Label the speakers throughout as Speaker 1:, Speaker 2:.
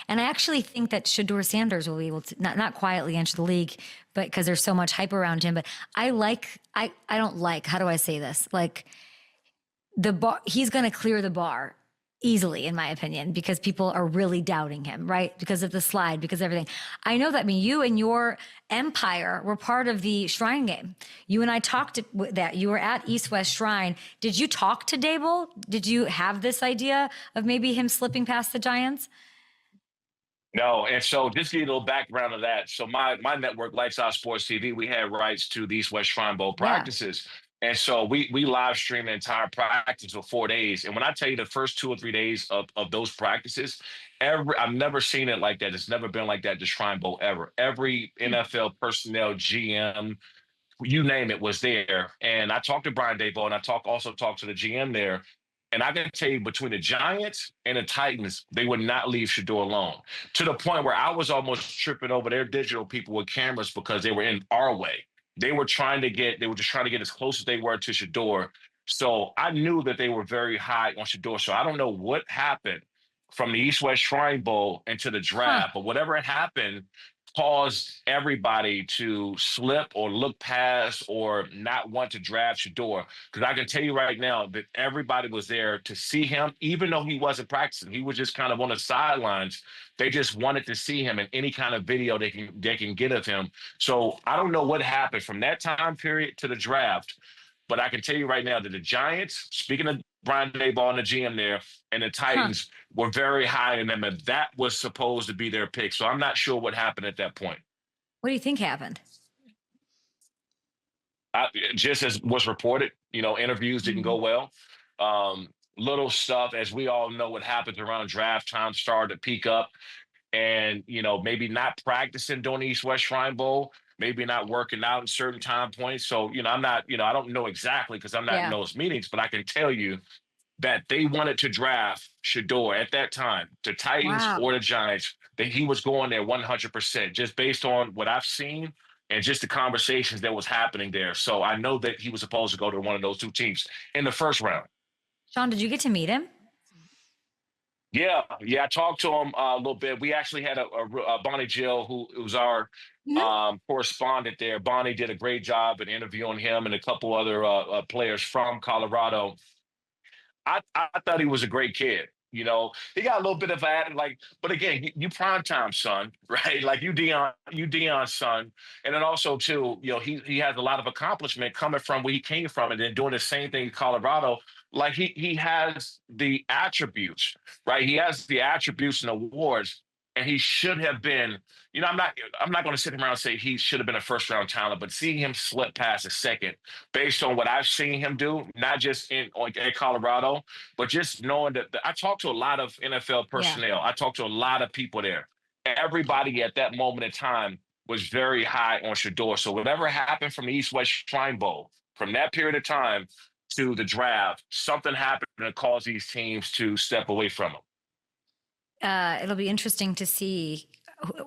Speaker 1: And I actually think that Shedeur Sanders will be able to not quietly enter the league, but because there's so much hype around him. But I don't like, how do I say this? Like the bar, he's going to clear the bar easily, in my opinion, because people are really doubting him, right? Because of the slide, because of everything. I know that. I mean, you and your empire were part of the Shrine game. You and I talked that you were at East West Shrine. Did you talk to Dable? Did you have this idea of maybe him slipping past the Giants?
Speaker 2: No, and so just to give you a little background of that. So my network, Lifestyle Sports TV, we had rights to the East West Shrine Bowl
Speaker 1: Yeah.
Speaker 2: practices. And so we live streamed the entire practice for 4 days. And when I tell you the first 2 or 3 days of those practices, I've never seen it like that. It's never been like that at the Shrine Bowl ever. Every NFL personnel, GM, you name it, was there. And I talked to Brian Daboll, and also talked to the GM there. And I can tell you, between the Giants and the Titans, they would not leave Shedeur alone, to the point where I was almost tripping over their digital people with cameras because they were in our way. They were just trying to get as close as they were to Shedeur. So I knew that they were very high on Shedeur. So I don't know what happened from the East West Shrine Bowl into the draft, but whatever had happened caused everybody to slip or look past or not want to draft Shedeur. Because I can tell you right now that everybody was there to see him, even though he wasn't practicing. He was just kind of on the sidelines. They just wanted to see him in any kind of video they can get of him. So I don't know what happened from that time period to the draft, but I can tell you right now that the Giants, speaking of Brian Daboll and the GM there, and the Titans were very high in them, and that was supposed to be their pick. So I'm not sure what happened at that point.
Speaker 1: What do you think happened?
Speaker 2: Just as was reported, interviews didn't go well. Little stuff, as we all know, what happens around draft time started to peak up, and maybe not practicing during the East West Shrine Bowl, maybe not working out in certain time points. So I'm not, I don't know exactly because I'm not in those meetings, but I can tell you that they wanted to draft Shedeur at that time, the Titans or the Giants, that he was going there 100%, just based on what I've seen and just the conversations that was happening there. So I know that he was supposed to go to one of those two teams in the first round.
Speaker 1: Shawne, did you get to meet him?
Speaker 2: Yeah. I talked to him a little bit. We actually had a Bonnie Jill, who was our correspondent there. Bonnie did a great job in interviewing him and a couple other players from Colorado. I thought he was a great kid. He got a little bit of that, but again, you primetime son, right? Like you Deion's son. And then also too, he has a lot of accomplishment coming from where he came from and then doing the same thing in Colorado. Like he has the attributes, right? He has the attributes and awards, and he should have been, I'm not going to sit around and say he should have been a first round talent, but seeing him slip past a second based on what I've seen him do, not just in Colorado, but just knowing that I talked to a lot of NFL personnel. Yeah. I talked to a lot of people there. Everybody at that moment in time was very high on Shedeur. So whatever happened from the East West Shrine Bowl, from that period of time to the draft, something happened that caused these teams to step away from him.
Speaker 1: It'll be interesting to see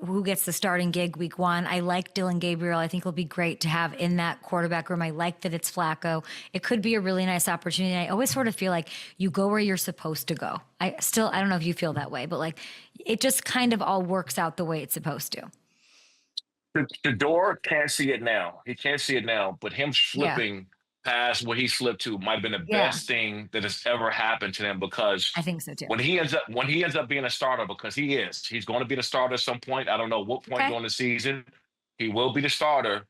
Speaker 1: who gets the starting gig week one. I like Dylan Gabriel. I think it'll be great to have in that quarterback room. I like that it's Flacco. It could be a really nice opportunity. I always sort of feel like you go where you're supposed to go. I don't know if you feel that way, but like it just kind of all works out the way it's supposed to.
Speaker 2: Shedeur can't see it now. He can't see it now, but him slipping past where he slipped to might have been the best thing that has ever happened to them, because
Speaker 1: I think so too.
Speaker 2: When he ends up being a starter, because he's going to be the starter at some point. I don't know what point during the season he will be the starter.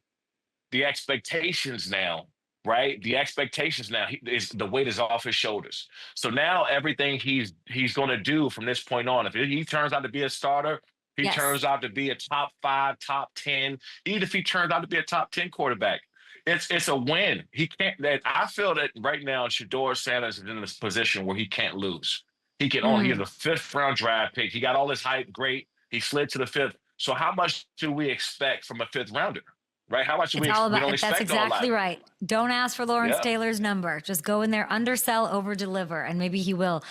Speaker 2: The expectations now, right? The expectations now is the weight is off his shoulders. So now everything he's going to do from this point on, if he turns out to be a starter, he turns out to be a top 5, top 10, even if he turns out to be a top 10 quarterback, it's a win. He can't. I feel that right now, Shedeur Sanders is in this position where he can't lose. He can only. He's a 5th round draft pick. He got all this hype. Great. He slid to the 5th. So how much do we expect from a 5th rounder? Right? How much do we expect?
Speaker 1: That's exactly right. Don't ask for Lawrence Taylor's number. Just go in there, undersell, over deliver, and maybe he will.